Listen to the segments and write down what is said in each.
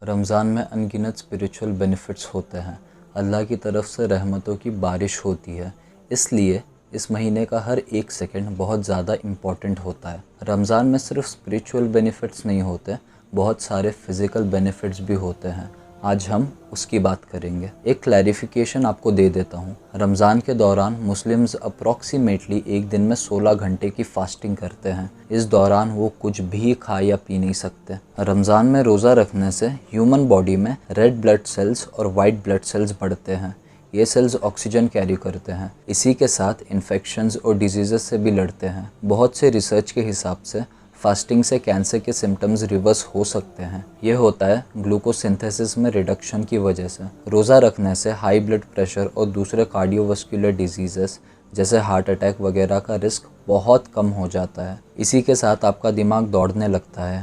रमज़ान में अनगिनत spiritual benefits होते हैं। अल्लाह की तरफ से रहमतों की बारिश होती है, इसलिए इस महीने का हर एक सेकंड बहुत ज़्यादा इम्पॉर्टेंट होता है। रमज़ान में सिर्फ स्पिरिचुअल बेनिफिट्स नहीं होते, बहुत सारे फिज़िकल बेनिफिट्स भी होते हैं। आज हम उसकी बात करेंगे। एक क्लैरिफिकेशन आपको दे देता हूँ। रमज़ान के दौरान मुस्लिम्स अप्रॉक्सीमेटली एक दिन में 16 घंटे की फास्टिंग करते हैं। इस दौरान वो कुछ भी खा या पी नहीं सकते। रमज़ान में रोज़ा रखने से ह्यूमन बॉडी में रेड ब्लड सेल्स और वाइट ब्लड सेल्स बढ़ते हैं। ये सेल्स ऑक्सीजन कैरी करते हैं, इसी के साथ इन्फेक्शंस और डिजीज़ेस से भी लड़ते हैं। बहुत से रिसर्च के हिसाब से फास्टिंग से कैंसर के सिम्टम्स रिवर्स हो सकते हैं। ये होता है ग्लूकोसिंथेसिस में रिडक्शन की वजह से। रोज़ा रखने से हाई ब्लड प्रेशर और दूसरे कार्डियोवास्कुलर डिजीज़ेस जैसे हार्ट अटैक वगैरह का रिस्क बहुत कम हो जाता है। इसी के साथ आपका दिमाग दौड़ने लगता है,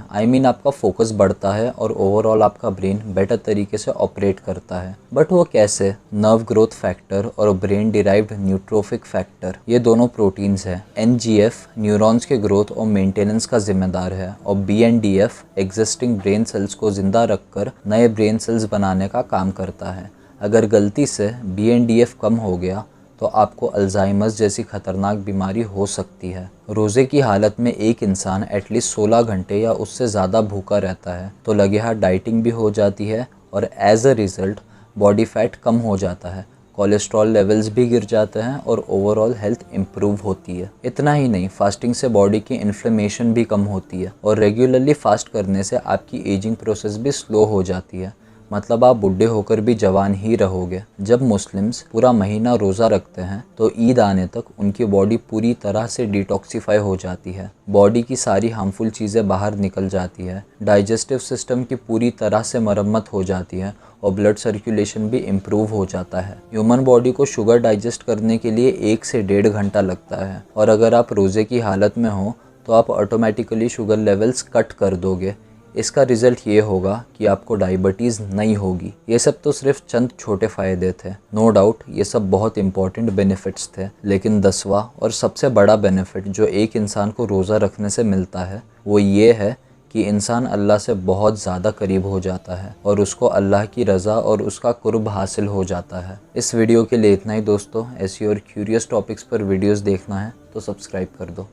आपका फोकस बढ़ता है और ओवरऑल आपका ब्रेन बेटर तरीके से ऑपरेट करता है। बट वो कैसे? नर्व ग्रोथ फैक्टर और ब्रेन डिराइव्ड न्यूट्रोफिक फैक्टर, ये दोनों प्रोटीन्स हैं। NGF न्यूरॉन्स के ग्रोथ और मेंटेनेंस का जिम्मेदार है और BNDF एग्जिस्टिंग ब्रेन सेल्स को जिंदा रखकर नए ब्रेन सेल्स बनाने का काम करता है। अगर गलती से BNDF कम हो गया तो आपको अल्जाइमर्स जैसी खतरनाक बीमारी हो सकती है। रोज़े की हालत में एक इंसान एटलीस्ट 16 घंटे या उससे ज़्यादा भूखा रहता है तो लगे हाथ डाइटिंग भी हो जाती है और as a result body fat कम हो जाता है, कोलेस्ट्रॉल लेवल्स भी गिर जाते हैं और ओवरऑल हेल्थ इम्प्रूव होती है। इतना ही नहीं, फास्टिंग से बॉडी की इन्फ्लेमेशन भी कम होती है और रेगुलरली फास्ट करने से आपकी एजिंग प्रोसेस भी स्लो हो जाती है। मतलब आप बुढ़े होकर भी जवान ही रहोगे। जब मुस्लिम्स पूरा महीना रोज़ा रखते हैं तो ईद आने तक उनकी बॉडी पूरी तरह से डिटॉक्सिफाई हो जाती है। बॉडी की सारी हार्मफुल चीज़ें बाहर निकल जाती है, डाइजेस्टिव सिस्टम की पूरी तरह से मरम्मत हो जाती है और ब्लड सर्कुलेशन भी इम्प्रूव हो जाता है। ह्यूमन बॉडी को शुगर डाइजेस्ट करने के लिए 1 से 1.5 घंटा लगता है और अगर आप रोज़े की हालत में हो तो आप ऑटोमेटिकली शुगर लेवल्स कट कर दोगे। इसका रिज़ल्ट ये होगा कि आपको डायबिटीज़ नहीं होगी। ये सब तो सिर्फ चंद छोटे फ़ायदे थे। नो डाउट ये सब बहुत इंपॉर्टेंट बेनिफिट्स थे, लेकिन 10वां और सबसे बड़ा बेनिफिट जो एक इंसान को रोज़ा रखने से मिलता है वो ये है कि इंसान अल्लाह से बहुत ज़्यादा करीब हो जाता है और उसको अल्लाह की रज़ा और उसका कुर्ब हासिल हो जाता है। इस वीडियो के लिए इतना ही दोस्तों। ऐसी और क्यूरियस टॉपिक्स पर वीडियोज़ देखना है तो सब्सक्राइब कर दो।